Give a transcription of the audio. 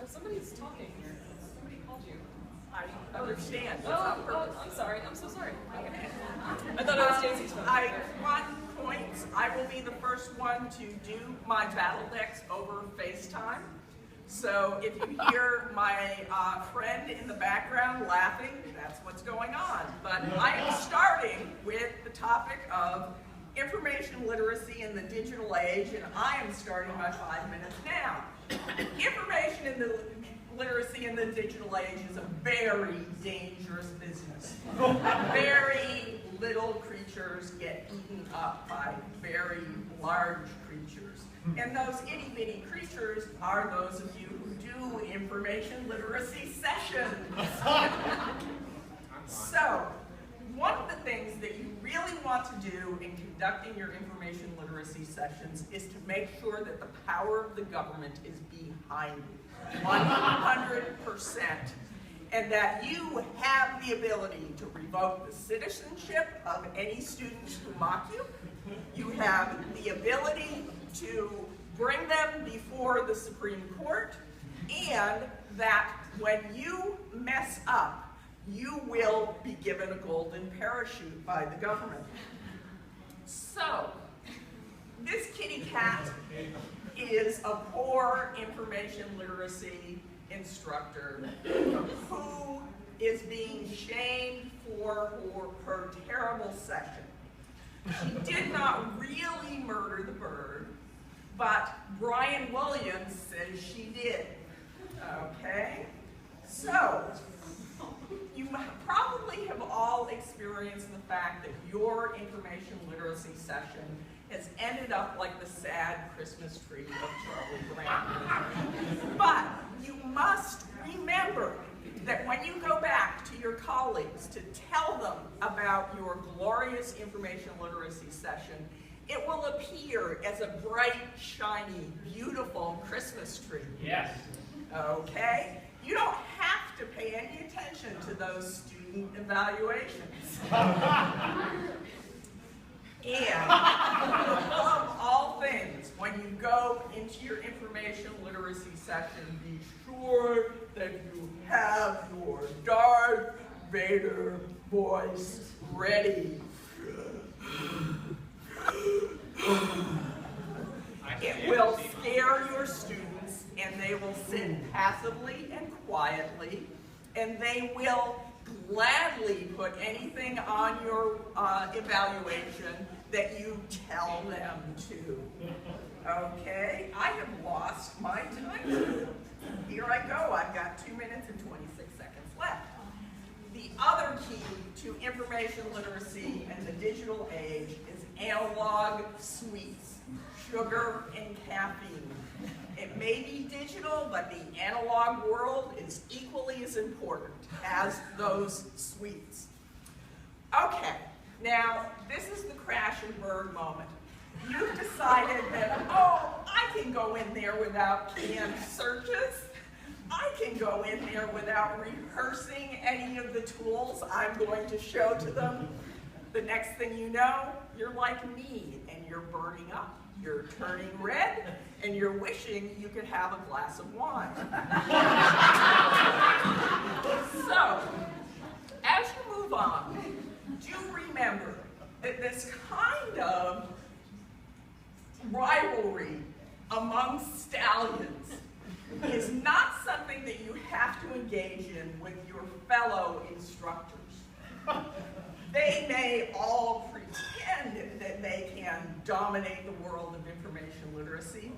Somebody's talking here. Somebody called you. I understand. I'm sorry. I'm so sorry. Okay. I thought it was Stacey's phone. I will be the first one to do my Battledecks over FaceTime. So if you hear my friend in the background laughing, that's what's going on. But I am starting with the topic of information literacy in the digital age, and I am starting my 5 minutes now. Information in the literacy in the digital age is a very dangerous business. Very little creatures get eaten up by very large creatures. And those itty-bitty creatures are those of you who do information literacy sessions. So, one of the things that you really want to do in conducting your information literacy sessions is to make sure that the power of the government is behind you, 100%, and that you have the ability to revoke the citizenship of any students who mock you. You have the ability to bring them before the Supreme Court, and that when you mess up, you will be given a golden parachute by the government. So, this kitty cat is a poor information literacy instructor who is being shamed for her terrible session. She did not really murder the bird, but Brian Williams says she did. Okay? So, you probably have all experienced the fact that your information literacy session has ended up like the sad Christmas tree of Charlie Brown. But you must remember that when you go back to your colleagues to tell them about your glorious information literacy session, it will appear as a bright, shiny, beautiful Christmas tree. Yes. Okay? You don't have to pay any attention to those student evaluations. And above all things, when you go into your information literacy session, be sure that you have your Darth Vader voice ready. It will scare your students, and they will sit passively and quietly, and they will gladly put anything on your evaluation that you tell them to. Okay, I have lost my time. Here I go, I've got 2 minutes and 26 seconds left. The other key to information literacy in the digital age is analog sweets, sugar and caffeine. It may be digital, but the analog world is equally as important as those sweets. Okay, now this is the crash and burn moment. You've decided that, oh, I can go in there without canned searches. I can go in there without rehearsing any of the tools I'm going to show to them. The next thing you know, you're like me, and you're burning up. You're turning red, and you're wishing you could have a glass of wine. So, as you move on, do remember that this kind of rivalry among stallions is not something that you have to engage in with your fellow instructors. They may all pretend that they can dominate the world of information literacy,